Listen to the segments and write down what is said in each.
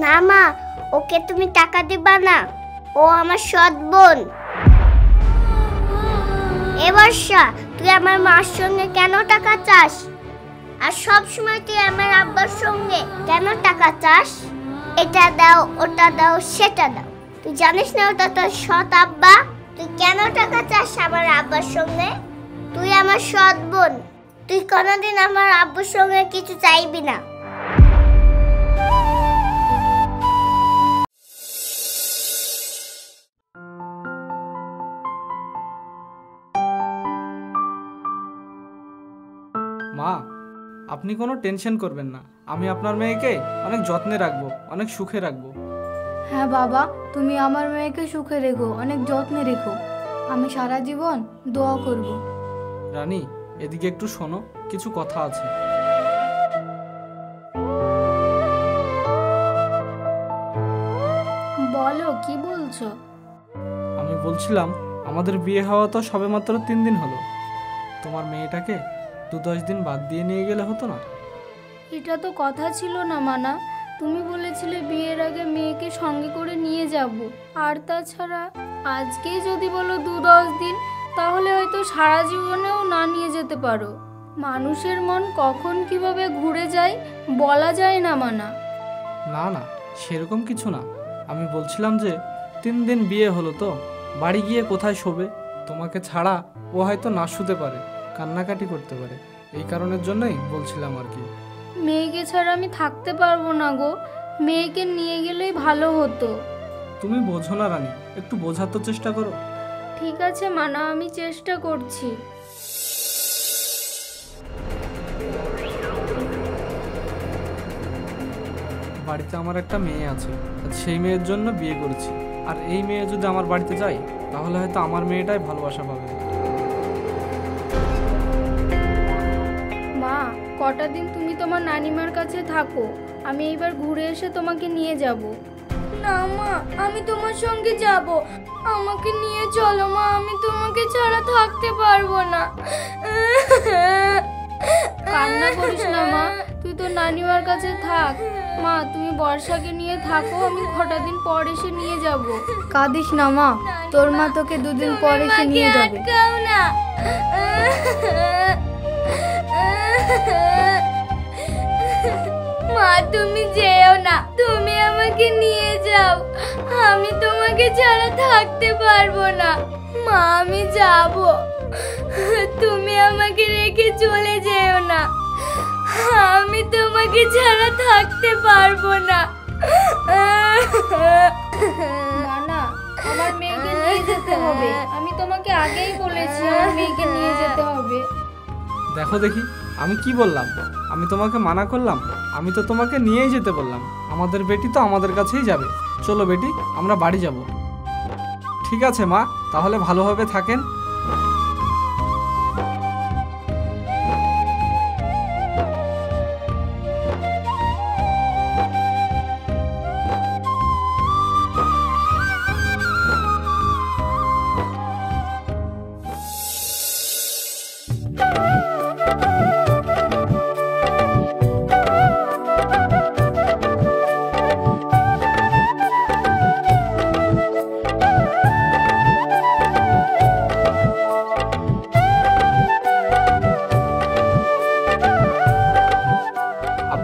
না মা, ওকে তুমি টাকা দিবা না, ও আমার সৎ বোন। এ বর্ষা, তুই আমার মার সঙ্গে কেন টাকা চাস? আর সব সময় তুই আমার আব্বার সঙ্গে কেন টাকা চাস? এটা দাও, ওটা দাও, সেটা দাও। তুই জানিস না ওটা তোর সৎ আব্বা? তুই কেন টাকা চাস আমার আব্বার সঙ্গে? তুই আমার সৎ বোন, তুই কোনোদিন আমার আব্বুর সঙ্গে কিছু চাইবি না। মা, আপনি কোনো টেনশন করবেন না, আমি আপনার মেয়েকে অনেক যত্নে রাখবো, অনেক সুখে রাখবো। হ্যাঁ বাবা, তুমি আমার মেয়েকে সুখে রেখো, অনেক যত্নে রেখো। আমি সারা জীবন দোয়া করব। রানী, এদিকে একটু শোনো, কিছু কথা আছে। বলো, কি বলছো? আমি বলছিলাম, আমাদের বিয়ে হওয়া তো সবেমাত্র 3 দিন হলো। তোমার মেয়েটাকে 2-10 দিন বাদ দিয়ে নিয়ে গেলে হতো না? এটা তো কথা ছিল না মানা। তুমি বলেছিলে বিয়ের আগে মেয়েকে সঙ্গে করে নিয়ে যাব। আর তাছাড়া আজকেই যদি বলো 2-10 দিন, তাহলে হয়তো সারা জীবনেও না নিয়ে যেতে পারো। মানুষের মন কখন কিভাবে ঘুরে যায় বলা যায় না মানা। না না, সেরকম কিছু না। আমি বলছিলাম যে 3 দিন বিয়ে হলো তো, বাড়ি গিয়ে কোথায় শোবে? তোমাকে ছাড়া ও হয়তো না শুতে পারে, কান্নাকাটি করতে পারে। এই কারণের জন্যই বলছিলাম আর কি। মেয়েকে ছাড়া আমি থাকতে পারবো না গো। মেয়েকে নিয়ে গেলেই ভালো হতো। তুমি বোঝো না রানী, একটু বোঝার তো চেষ্টা করো। ঠিক আছে মানা, আমি চেষ্টা করছি। বাড়িতে আমার একটা মেয়ে আছে, সেই মেয়ের জন্য বিয়ে করেছি। আর এই মেয়ে যদি আমার বাড়িতে যায়, তাহলে হয়তো আমার মেয়েটাই ভালোবাসা পাবে। মা, কটা দিন তুমি তোমার নানিমার কাছে থাকো, আমি এইবার ঘুরে এসে তোমাকে নিয়ে যাব। না মা, আমি তোমার সঙ্গে যাব। আমাকে নিয়ে চলো মা, আমি তোমাকে ছাড়া থাকতে পারবো না। কান্না করিস না মা, তুই তো নানিমার কাছে থাক। মা, তুমি বর্ষাকে নিয়ে থাকো, আমি কটা দিন পর এসে নিয়ে যাব। কাঁদিস না মা, তোর মা তোকে 2 দিন পর এসে নিয়ে যাবে। মা, তুমি যেও না, তুমি আমাকে নিয়ে যাও। আমি তোমাকে ছাড়া থাকতে পারবো না। মা, আমি যাব, তুমি আমাকে রেখে চলে যেও না। আমি তোমাকে ছাড়া থাকতে পারবো না। না না, আমার মেয়েকে নিয়ে যেতে হবে। আমি তোমাকে আগেই বলেছি আমার মেয়েকে নিয়ে যেতে হবে। দেখো দেখি, আমি কি বললাম? আমি তোমাকে মানা করলাম? আমি তো তোমাকে নিয়েই যেতে বললাম। আমাদের বেটি তো আমাদের কাছেই যাবে। চলো বেটি, আমরা বাড়ি যাব। ঠিক আছে মা, তাহলে ভালোভাবে থাকেন।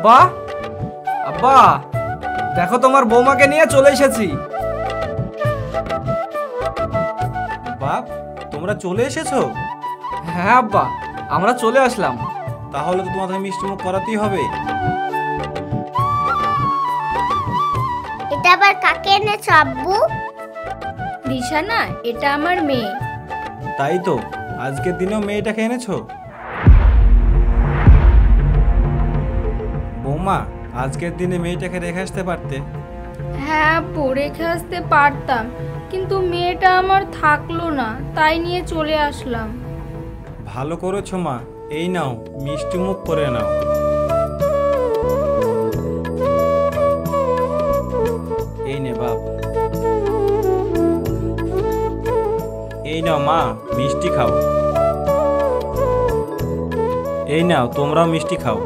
আব্বা, আব্বা, দেখো তোমার বৌমাকে নিয়ে চলে এসেছি। বাপ, তোমরা চলে এসেছো? হ্যাঁ আব্বা, আমরা চলে আসলাম। তাহলে তো তোমাদের মিষ্টি মুখ করাতেই হবে। এটা আবার কাকে এনেছো আব্বু? রিশানা, এটা আমার মেয়ে। তাই তো, আজকের দিনেও মেয়েটাকে এনেছো? বৌমা, আজকের দিনে মেয়েটাকে রেখে আসতে পারতে। হ্যাঁ আপু, রেখে আসতে পারতাম, কিন্তু মেয়েটা আমার থাকলো না, তাই নিয়ে চলে আসলাম। ভালো করেছো মা, এই নাও মিষ্টি মুখ করে নাও। এই নে বাপ, এই নাও মা, মিষ্টি খাও। এই নাও, তোমরাও মিষ্টি খাও।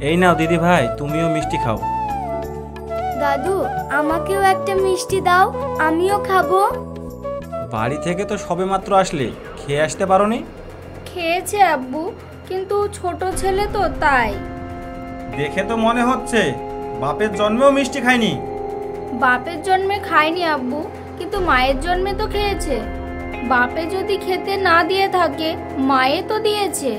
এই নাও দিদি ভাই, তুমিও মিষ্টি খাও। দাদু আমাকেও একটা মিষ্টি দাও, আমিও খাবো। বাড়ি থেকে তো সবেমাত্র আসলে, খেয়ে আসতে পারোনি? খেয়েছে আব্বু, কিন্তু ছোট ছেলে তো তাই। দেখে তো মনে হচ্ছে বাপের জন্মেও মিষ্টি খায়নি। বাপের জন্মে খায়নি আব্বু, কিন্তু মায়ের জন্মে তো খেয়েছে। বাপে যদি খেতে না দিয়ে থাকে, মায়ে তো দিয়েছে।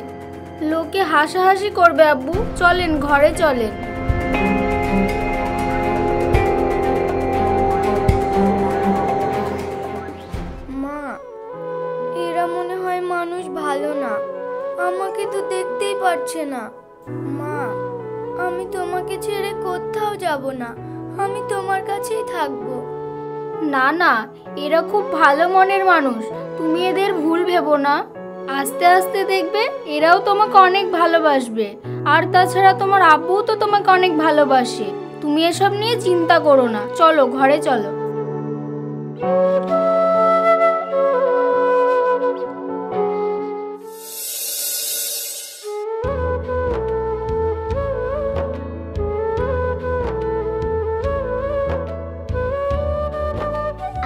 লোকে হাসাহাসি করবে আব্বু, চলেন ঘরে চলেন। মা, এরা মনে হয় মানুষ ভালো না, আমাকে তো দেখতেই পারছে না। মা, আমি তোমাকে ছেড়ে কোথাও যাব না, আমি তোমার কাছেই থাকবো। না না, এরা খুব ভালো মনের মানুষ, তুমি এদের ভুল ভেবো না। আস্তে আস্তে দেখবে এরাও তোমাকে অনেক ভালোবাসবে। আর তাছাড়া তোমার আব্বুও তো তোমাকে অনেক ভালোবাসে। তুমি এসব নিয়ে চিন্তা করো না, চলো ঘরে চলো।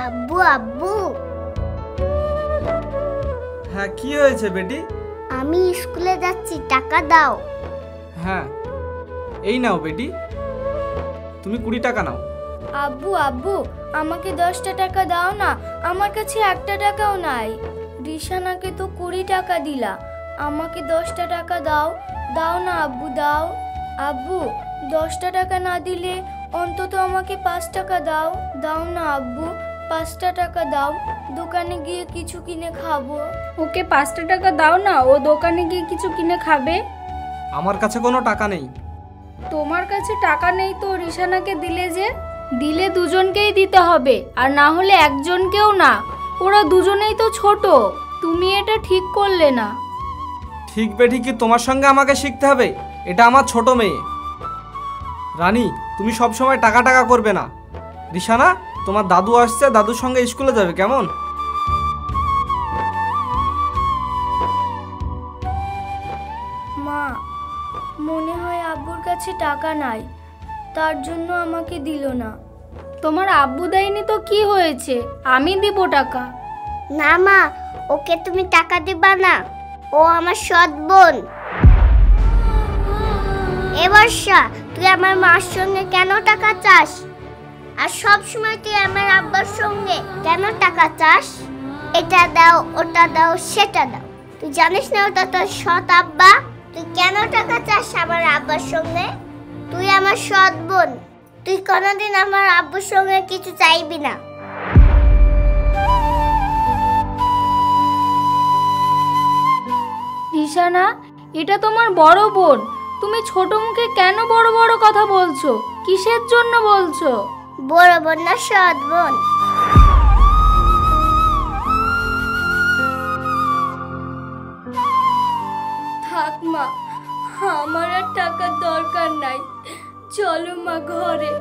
আব্বু আব্বু, হ্যাঁ কি হয়েছে বেটি? আমি স্কুলে যাচ্ছি, টাকা দাও। হ্যাঁ এই নাও বেটি, তুমি 20 টাকা নাও। আব্বু আব্বু, আমাকে 10টা টাকা দাও না, আমার কাছে 1টা টাকাও নাই। রিশানাকে তো 20 টাকা দিলা, আমাকে 10টা টাকা দাও। দাও না আব্বু, দাও। আব্বু, 10টা টাকা না দিলে অন্তত আমাকে 5 টাকা দাও। দাও না আব্বু, 5টা টাকা দাও, দোকানে গিয়ে কিছু কিনে খাবো। ওকে 5টা টাকা দাও না, ও দোকানে গিয়ে কিছু কিনে খাবে। আমার কাছে কোনো টাকা নেই। তোমার কাছে টাকা নেই তো রিশানাকে দিলে যে? দিলে দুজনকেই দিতে হবে, আর না হলে একজনকেও না। ওরা দুজনেই তো ছোট, তুমি এটা ঠিক করলে না। ঠিক বেটি কি তোমার সঙ্গে আমাকে শিখতে হবে? এটা আমার ছোট মেয়ে। রানী, তুমি সব সময় টাকা টাকা করবে না। রিশানা, তোমার দাদু আসছে, দাদুর সঙ্গে স্কুলে যাবে, কেমন? মা, মনে হয় আব্বুর কাছে টাকা নাই, তার জন্য আমাকে দিল না। তোমার আব্বু দেয়নি তো কি হয়েছে, আমি দিব টাকা। না মা, ওকে তুমি টাকা দিবা না, ও আমার সৎ বোন। এ বর্ষা, তুই আমার মার সঙ্গে কেন টাকা চাস? আর সব সময় তুই আমার আব্বার সঙ্গে কেন টাকা চাস? এটা দাও, ওটা দাও, সেটা দাও। তুই জানিস না ওটা তোর সৎ আব্বা? তুই কেন টাকা চাস আমার আব্বার সঙ্গে? তুই আমার সৎ বোন, তুই কোনোদিন আমার আব্বুর সঙ্গে কিছু চাইবি না। রিশানা, এটা তোমার বড় বোন, তুমি ছোট মুখে কেন বড় বড় কথা বলছো? কিসের জন্য বলছো? বড় বোন না, সৎ বোন। থাক মা, আমার আর টাকার দরকার নাই, চলো মা ঘরে।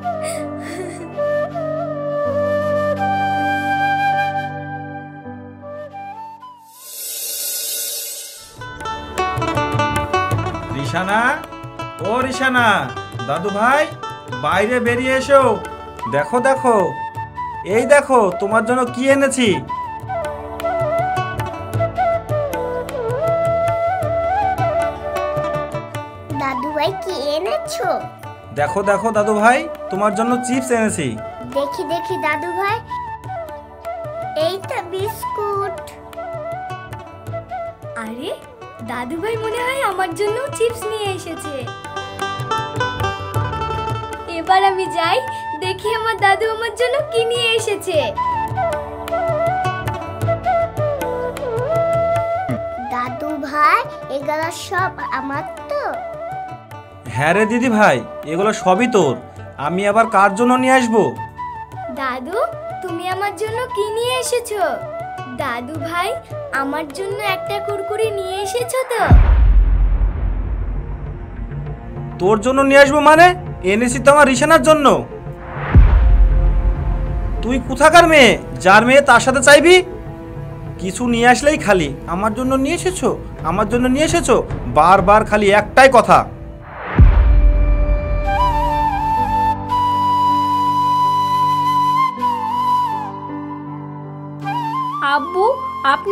রিশানা, ও রিশানা, দাদু ভাই বাইরে বেরিয়ে এসো। দেখো দেখো, এই দেখো তোমার জন্য কি এনেছি। দাদু ভাই কি এনেছো? দেখো দেখো দাদু ভাই, তোমার জন্য চিপস এনেছি। দেখি দেখি দাদু ভাই, এইটা বিস্কুট। আরে, দাদু ভাই মনে হয় আমার জন্য চিপস নিয়ে এসেছে। এবার আমি যাই, দেখি আমার দাদু আমার জন্য কি নিয়ে এসেছে। দাদু ভাই, এগুলো সব আমার তো? হ্যাঁ রে দিদি ভাই, এগুলো সবই তোর। আমি আবার কার জন্য নিয়ে আসবো? দাদু, তুমি আমার জন্য কি নিয়ে এসেছো? দাদু ভাই, আমার জন্য একটা কুরকুরি নিয়ে এসেছো তো? তোর জন্য নিয়ে আসবো মানে? এনেছি তো আমার রিশানার জন্য। তুই কোথাকার মেয়ে, যার মেয়ে তার সাথে চাইবি? কিছু নিয়ে আসলেই খালি আমার জন্য নিয়ে এসেছো, আমার জন্য নিয়ে এসেছো, বারবার খালি একটাই কথা।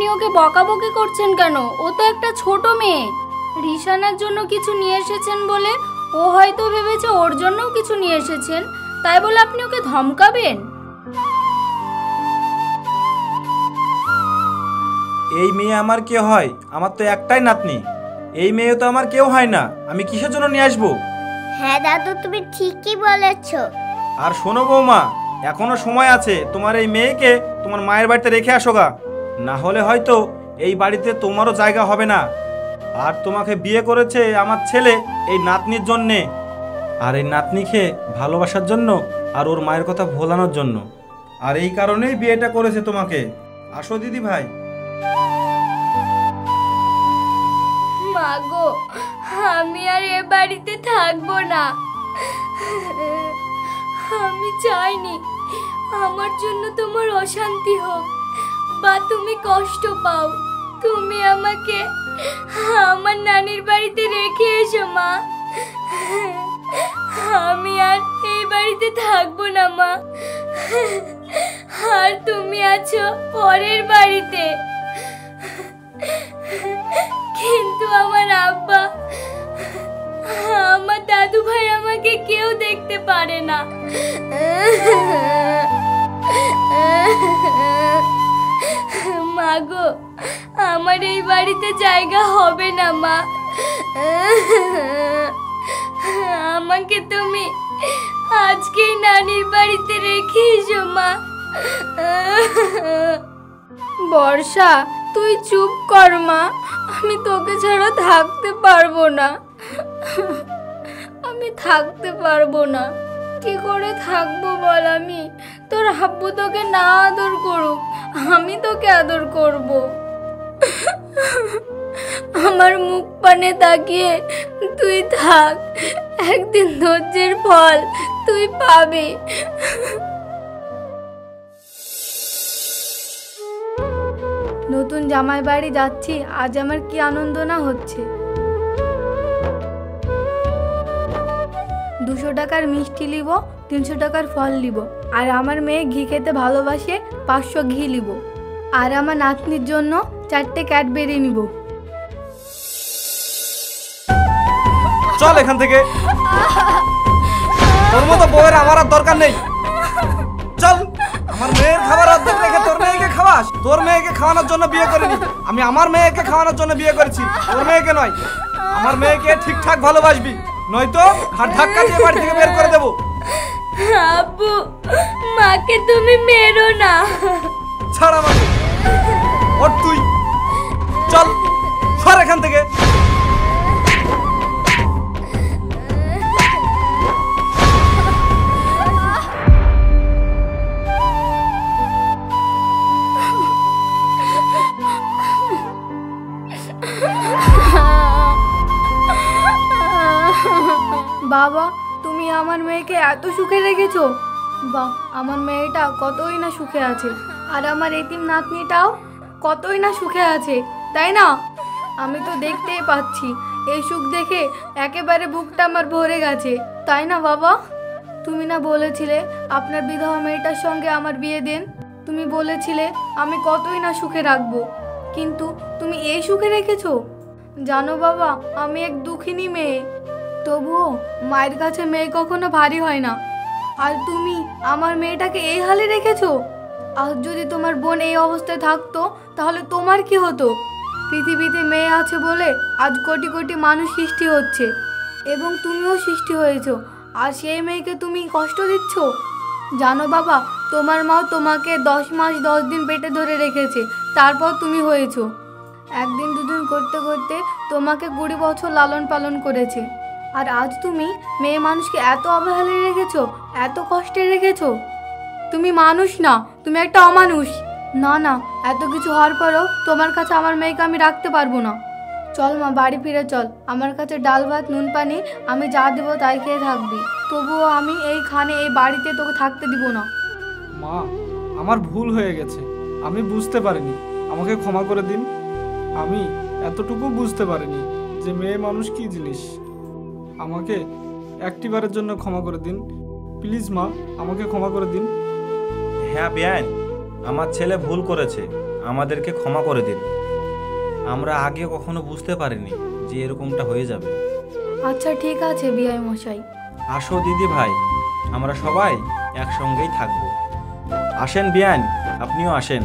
আপনি ওকে বকাবকি করছেন কেন? ও তো একটা ছোট মেয়ে। রিশানার জন্য কিছু নিয়ে এসেছেন বলে ও হয়তো ভেবেছে ওর জন্যও কিছু নিয়ে এসেছেন, তাই বলে আপনি ওকে ধমকাবেন? এই মেয়ে আমার কে হয়? আমার তো একটাই নাতনি। এই মেয়ে তো আমার কেউ হয় না। আমি কিসের জন্য নিয়ে আসবো? হ্যাঁ দাদু, তুমি ঠিকই বলেছো। আর শোনো বৌমা, এখনো সময় আছে। তোমার এই মেয়েকে তোমার মায়ের বাড়িতে রেখে আসো গা, না হলে হয়তো এই বাড়িতে তোমারও জায়গা হবে না। আর তোমাকে বিয়ে করেছে আমার ছেলে এই নাতনির জন্যে, আর এই নাতনিকে ভালোবাসার জন্য আর ওর মায়ের কথা ভোলানোর জন্য। আর এই কারণেই বিয়েটা করেছে তোমাকে। আসো দিদি ভাই। মা গো, আমি আর এ বাড়িতে থাকবো না। আমি চাইনি আমার জন্য তোমার অশান্তি হোক বা তুমি কষ্ট পাও। তুমি আমাকে আমার নানির বাড়িতে রেখে এসো মা। আমি আর এই বাড়িতে থাকবো না মা। আর তুমি আছো পরের বাড়িতে। কিন্তু আমার আব্বা, আমার দাদু ভাই আমাকে কেউ দেখতে পারে না। মা গো, আমার এই বাড়িতে জায়গা হবে না মা। আমাকে তুমি আজকেই নানির বাড়িতে রেখে এসো মা। বর্ষা, তুই চুপ কর মা। আমি তোকে ছাড়া থাকতে পারবো না। আমি থাকতে পারবো না। কি করে থাকবো বল? আমি তোর আব্বু তোকে না আদর করুক, আমি তোকে আদর করব। আমার মুখ পানে তাকিয়ে তুই থাক, একদিন ধৈর্যের ফল তুই পাবি। নতুন জামাই বাড়ি যাচ্ছি, আজ আমার কি আনন্দ না হচ্ছে। 200 টাকার মিষ্টি লিব, 300 টাকার ফল লিব। আর আমার মেয়ে ঘি খেতে ভালোবাসে, 500 ঘি লিব। আর আমার নাতনির জন্য 4টে ক্যাডবেরি নিব। চল এখান থেকে। তোর মতো বউয়ের আমার আর দরকার নেই। চল। আমার মেয়ের খাবার অর্ধেক রেখে তোর মেয়েকে খাওয়াস? তোর মেয়েকে খাওয়ানোর জন্য বিয়ে করিনি আমি, আমার মেয়েকে খাওয়ানোর জন্য বিয়ে করেছি, তোর মেয়েকে নয়। আমার মেয়েকে ঠিকঠাক ভালোবাসবি, নয়তো হাত ধাক্কা দিয়ে বাড়ি থেকে বের করে দেবো। আব্বু, মাকে তুমি মেরো না। ছাড় আমাকে। ওর তুই চল, সর এখান থেকে। বাবা, তুমি আমার মেয়েকে এত সুখে রেখেছো। বাহ, আমার মেয়েটা কতই না সুখে আছে, আর আমার এতিম নাতনিটাও কতই না সুখে আছে, তাই না? আমি তো দেখতেই পাচ্ছি। এই সুখ দেখে একেবারে বুকটা আমার ভরে গেছে, তাই না বাবা? তুমি না বলেছিলে আপনার বিধবা মেয়েটার সঙ্গে আমার বিয়ে দেন? তুমি বলেছিলে আমি কতই না সুখে রাখবো, কিন্তু তুমি এই সুখে রেখেছো। জানো বাবা, আমি এক দুঃখিনী মেয়ে, তবুও মায়ের কাছে মেয়ে কখনো ভারী হয় না। আর তুমি আমার মেয়েটাকে এই হালে রেখেছো। আজ যদি তোমার বোন এই অবস্থায় থাকতো তাহলে তোমার কি হতো? পৃথিবীতে মেয়ে আছে বলে আজ কোটি কোটি মানুষ সৃষ্টি হচ্ছে, এবং তুমিও সৃষ্টি হয়েছো, আর সেই মেয়েকে তুমি কষ্ট দিচ্ছ। জানো বাবা, তোমার মাও তোমাকে 10 মাস 10 দিন পেটে ধরে রেখেছে, তারপর তুমি হয়েছো। একদিন দুদিন করতে করতে তোমাকে 20 বছর লালন পালন করেছে, আর আজ তুমি মেয়ে মানুষকে এত অবহেলায় রেখেছো, এত কষ্টে রেখেছো। তুমি মানুষ না, তুমি একটা অমানুষ। না না, এত কিছু হওয়ার পরেও তোমার কাছে আমার মেয়েকে আমি রাখতে পারবো না। চল মা, বাড়ি ফিরে চল। আমার কাছে ডাল ভাত নুন পানি আমি যা দেবো তাই খেয়ে থাকবি, তবুও আমি এইখানে এই বাড়িতে তোকে থাকতে দিব না। মা, আমার ভুল হয়ে গেছে, আমি বুঝতে পারিনি, আমাকে ক্ষমা করে দিন। আমি এতটুকু বুঝতে পারিনি যে মেয়ে মানুষ কি জিনিস। আমাকে একটিবারের জন্য ক্ষমা করে দিন, প্লিজ মা, আমাকে ক্ষমা করে দিন। হ্যাঁ বেআইন, আমার ছেলে ভুল করেছে, আমাদেরকে ক্ষমা করে দিন। আমরা আগে কখনো বুঝতে পারিনি যে এরকমটা হয়ে যাবে। আচ্ছা ঠিক আছে বিআই মশাই। আসো দিদি ভাই, আমরা সবাই একসঙ্গেই থাকবো। আসেন বিয়ান, আপনিও আসেন।